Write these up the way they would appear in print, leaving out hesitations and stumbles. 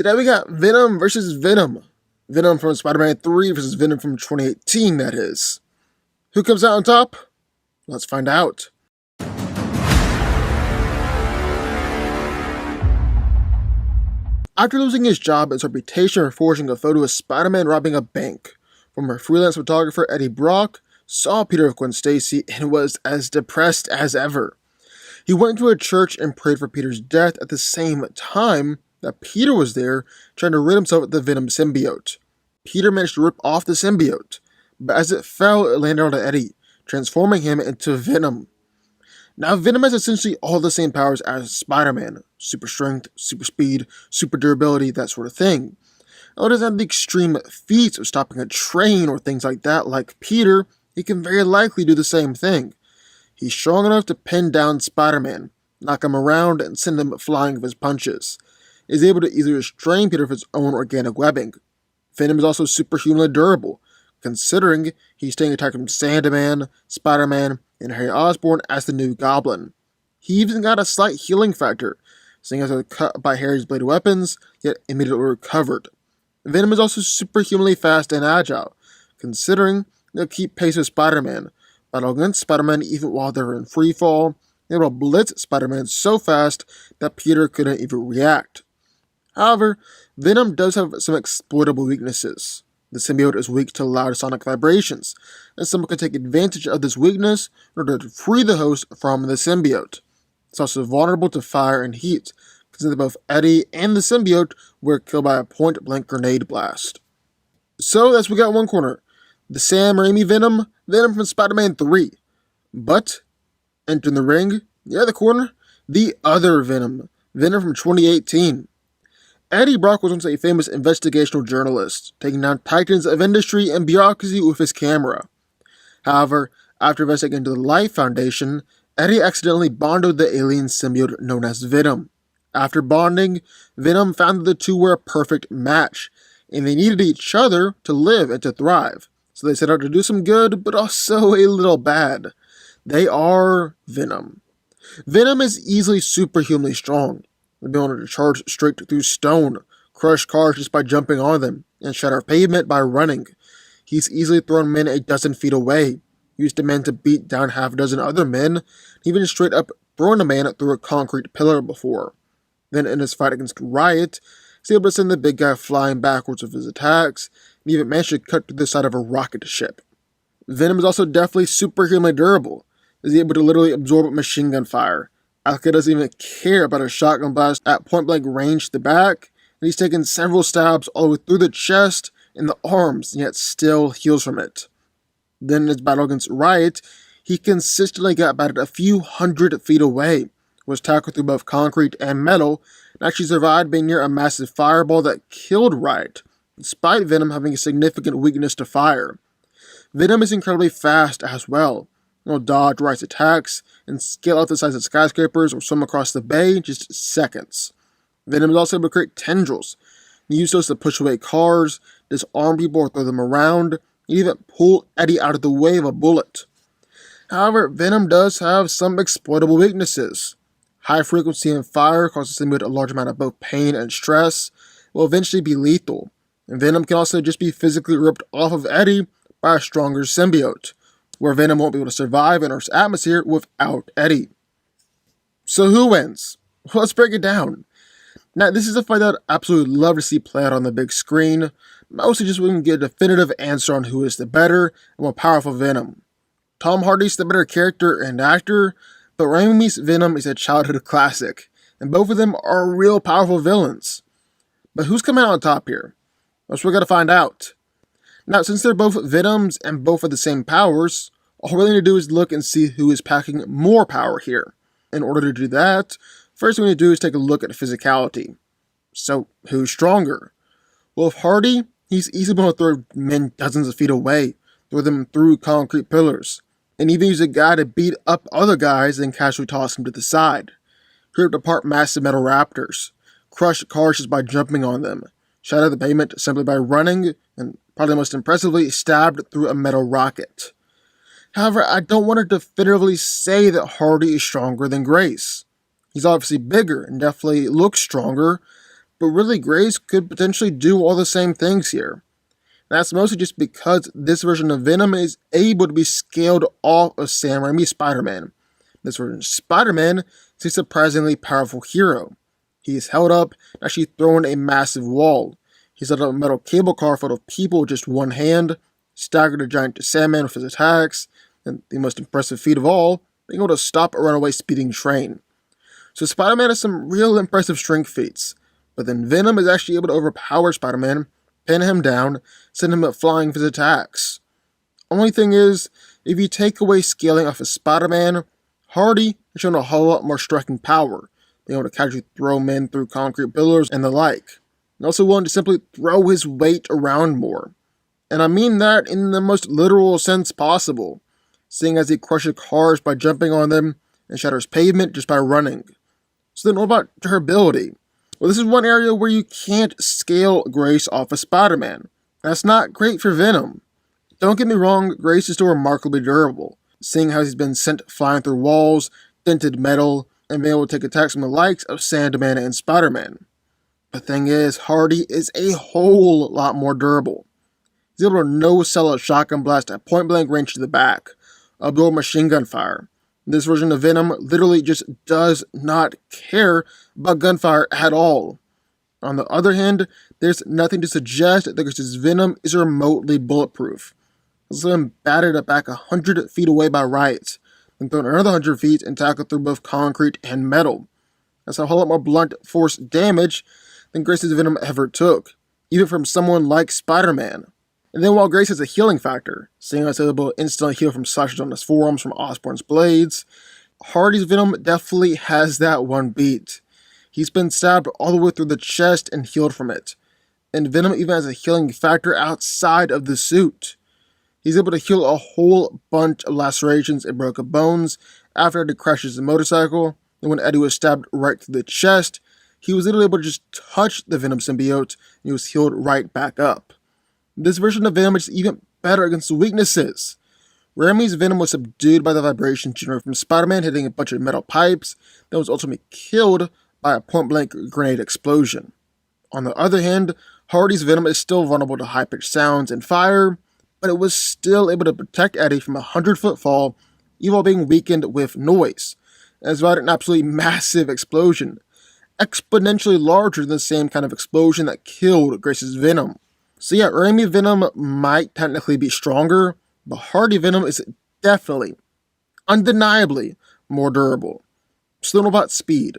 Today we got Venom versus Venom. Venom from Spider-Man 3 versus Venom from 2018, that is. Who comes out on top? Let's find out. After losing his job, his reputation for forging a photo of Spider-Man robbing a bank, former freelance photographer Eddie Brock saw Peter of Gwen Stacy and was as depressed as ever. He went to a church and prayed for Peter's death at the same time that Peter was there trying to rid himself of the Venom symbiote. Peter managed to rip off the symbiote, but as it fell, it landed on Eddie, transforming him into Venom. Now, Venom has essentially all the same powers as Spider-Man: super strength, super speed, super durability, that sort of thing. Although it doesn't have the extreme feats of stopping a train or things like that like Peter, he can very likely do the same thing. He's strong enough to pin down Spider-Man, knock him around, and send him flying with his punches. Is able to easily restrain Peter with his own organic webbing. Venom is also superhumanly durable, considering he's staying attacked from Sandman, Spider-Man, and Harry Osborn as the new Goblin. He even got a slight healing factor, seeing as he was cut by Harry's bladed weapons, yet immediately recovered. Venom is also superhumanly fast and agile, considering he'll keep pace with Spider-Man, battle against Spider-Man even while they're in freefall, and will blitz Spider-Man so fast that Peter couldn't even react. However, Venom does have some exploitable weaknesses. The symbiote is weak to loud sonic vibrations, and someone can take advantage of this weakness in order to free the host from the symbiote. It's also vulnerable to fire and heat, considering both Eddie and the symbiote were killed by a point-blank grenade blast. So that's what we got in one corner. The Sam Raimi Venom, Venom from Spider-Man 3. But, entering the ring, the other corner, the other Venom, Venom from 2018. Eddie Brock was once a famous investigational journalist, taking down titans of industry and bureaucracy with his camera. However, after investigating into the Life Foundation, Eddie accidentally bonded the alien symbiote known as Venom. After bonding, Venom found that the two were a perfect match, and they needed each other to live and to thrive. So they set out to do some good, but also a little bad. They are Venom. Venom is easily superhumanly strong. They'll be able to charge straight through stone, crush cars just by jumping on them, and shatter pavement by running. He's easily thrown men a dozen feet away, used a man to beat down half a dozen other men, even straight up thrown a man through a concrete pillar before. Then in his fight against Riot, he's able to send the big guy flying backwards with his attacks, and even managed to cut through the side of a rocket ship. Venom is also definitely superhumanly durable. He's able to literally absorb machine gun fire. Alka doesn't even care about a shotgun blast at point-blank range to the back, and he's taken several stabs all the way through the chest and the arms, and yet still heals from it. Then in his battle against Riot, he consistently got batted a few hundred feet away, was tackled through both concrete and metal, and actually survived being near a massive fireball that killed Riot, despite Venom having a significant weakness to fire. Venom is incredibly fast as well. He'll dodge Riot's attacks and scale out the size of skyscrapers or swim across the bay in just seconds. Venom is also able to create tendrils. He uses those to push away cars, disarm people or throw them around, and even pull Eddie out of the way of a bullet. However, Venom does have some exploitable weaknesses. High frequency and fire causes the symbiote a large amount of both pain and stress, will eventually be lethal. And Venom can also just be physically ripped off of Eddie by a stronger symbiote, where Venom won't be able to survive in Earth's atmosphere without Eddie. So who wins? Well, let's break it down. Now, this is a fight that I'd absolutely love to see play out on the big screen, mostly just so we can get a definitive answer on who is the better and more powerful Venom. Tom Hardy's the better character and actor, but Raimi's Venom is a childhood classic, and both of them are real powerful villains. But who's coming out on top here? That's what we gotta find out. Now, since they're both Venoms and both have the same powers, all we need to do is look and see who is packing more power here. In order to do that, first thing we need to do is take a look at physicality. So, who's stronger? Well, with Hardy, he's easily able to throw men dozens of feet away, throw them through concrete pillars, and even use a guy to beat up other guys and casually toss them to the side. He ripped apart massive metal raptors, crushed cars just by jumping on them, shattered the pavement simply by running, and probably most impressively, stabbed through a metal rocket. However, I don't want to definitively say that Hardy is stronger than Grace. He's obviously bigger and definitely looks stronger, But really, Grace could potentially do all the same things here. And that's mostly just because this version of Venom is able to be scaled off of Sam Raimi's Spider-Man. This version of Spider-Man is a surprisingly powerful hero. He is held up and actually thrown a massive wall. He's held up a metal cable car full of people with just one hand, staggered a giant Sandman with his attacks, and the most impressive feat of all, being able to stop a runaway speeding train. So Spider-Man has some real impressive strength feats, but then Venom is actually able to overpower Spider-Man, pin him down, send him flying with his attacks. Only thing is, if you take away scaling off of Spider-Man, Hardy has shown a whole lot more striking power, being able to casually throw men through concrete pillars and the like, and also willing to simply throw his weight around more. And I mean that in the most literal sense possible, seeing as he crushes cars by jumping on them and shatters pavement just by running. So then what about durability? Well, this is one area where you can't scale Grace off of Spider-Man. That's not great for Venom. Don't get me wrong, Grace is still remarkably durable, seeing how he's been sent flying through walls, dented metal, and being able to take attacks from the likes of Sandman and Spider-Man. The thing is, Hardy is a whole lot more durable. He's able to no-sell a shotgun blast at point-blank range to the back, absorb machine gun fire. This version of Venom literally just does not care about gunfire at all. On the other hand, there's nothing to suggest that Grace's Venom is remotely bulletproof. It's been battered back 100 feet away by riots, then thrown another 100 feet and tackled through both concrete and metal. That's a whole lot more blunt force damage than Grace's Venom ever took, even from someone like Spider-Man. And then while Grace has a healing factor, seeing as able to instantly heal from slashes on his forearms from Osborn's blades, Hardy's Venom definitely has that one beat. He's been stabbed all the way through the chest and healed from it. And Venom even has a healing factor outside of the suit. He's able to heal a whole bunch of lacerations and broken bones after Eddie crashes the motorcycle, and when Eddie was stabbed right through the chest, he was literally able to just touch the Venom symbiote and he was healed right back up. This version of Venom is even better against weaknesses. Raimi's Venom was subdued by the vibrations generated from Spider-Man hitting a bunch of metal pipes that was ultimately killed by a point-blank grenade explosion. On the other hand, Hardy's Venom is still vulnerable to high-pitched sounds and fire, but it was still able to protect Eddie from a 100-foot fall, even while being weakened with noise, and survived an absolutely massive explosion, exponentially larger than the same kind of explosion that killed Grace's Venom. So yeah, Raimi Venom might technically be stronger, but Hardy Venom is definitely, undeniably, more durable. So then what about speed?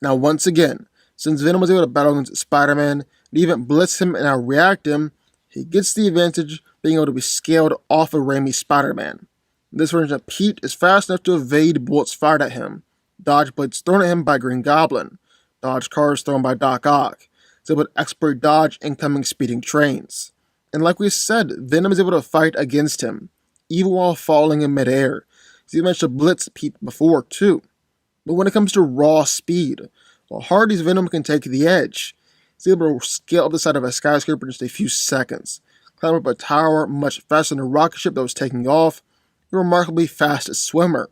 Now once again, since Venom was able to battle against Spider-Man, and even blitz him and outreact him, he gets the advantage being able to be scaled off of Raimi's Spider-Man. This version of Pete is fast enough to evade bullets fired at him, dodge bullets thrown at him by Green Goblin, dodge cars thrown by Doc Ock, is able to expert dodge incoming speeding trains. And like we said, Venom is able to fight against him, even while falling in midair. He's managed to blitz Pete before too. But when it comes to raw speed, while Hardy's Venom can take the edge, he's able to scale up the side of a skyscraper in just a few seconds, climb up a tower much faster than a rocket ship that was taking off, a remarkably fast swimmer.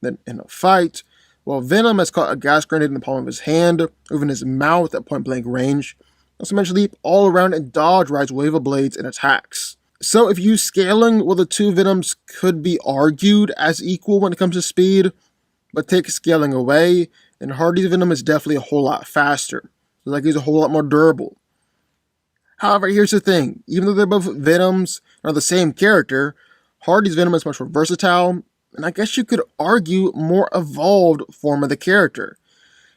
Then in a fight, while Venom has caught a gas grenade in the palm of his hand, or even his mouth at point-blank range, also managed to leap all around and dodge Ride's wave of blades and attacks. So if you scaling, well, the two Venoms could be argued as equal when it comes to speed, but take scaling away, and Hardy's Venom is definitely a whole lot faster. Like he's a whole lot more durable. However, here's the thing, even though they're both Venoms and are the same character, Hardy's Venom is much more versatile, and I guess you could argue more evolved form of the character.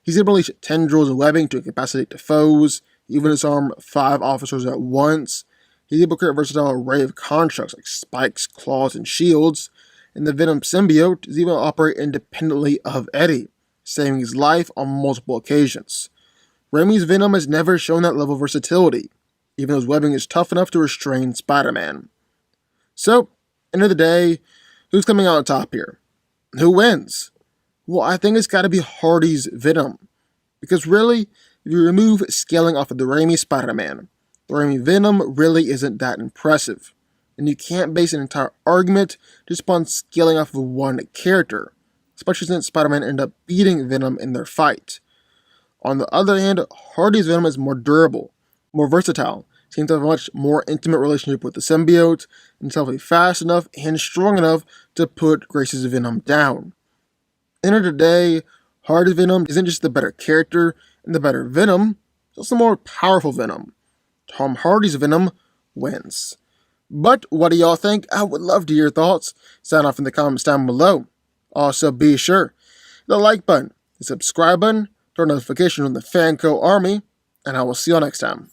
He's able to unleash tendrils and webbing to incapacitate the foes, even disarm 5 officers at once. He's able to create a versatile array of constructs like spikes, claws, and shields, and the Venom symbiote is able to operate independently of Eddie, saving his life on multiple occasions. Raimi's Venom has never shown that level of versatility, even though his webbing is tough enough to restrain Spider-Man. So, end of the day, who's coming out on top here? Who wins? Well, I think it's got to be Hardy's Venom. Because really, if you remove scaling off of the Raimi Spider-Man, the Raimi Venom really isn't that impressive. And you can't base an entire argument just upon scaling off of one character, especially since Spider-Man ended up beating Venom in their fight. On the other hand, Hardy's Venom is more durable, more versatile, seems to have a much more intimate relationship with the symbiote, and is healthy fast enough and strong enough to put Grace's Venom down. End of the day, Hardy's Venom isn't just the better character and the better Venom, it's also the more powerful Venom. Tom Hardy's Venom wins. But what do y'all think? I would love to hear your thoughts. Sound off in the comments down below. Also, be sure the like button, the subscribe button, turn notifications on the Fanco Army, and I will see y'all next time.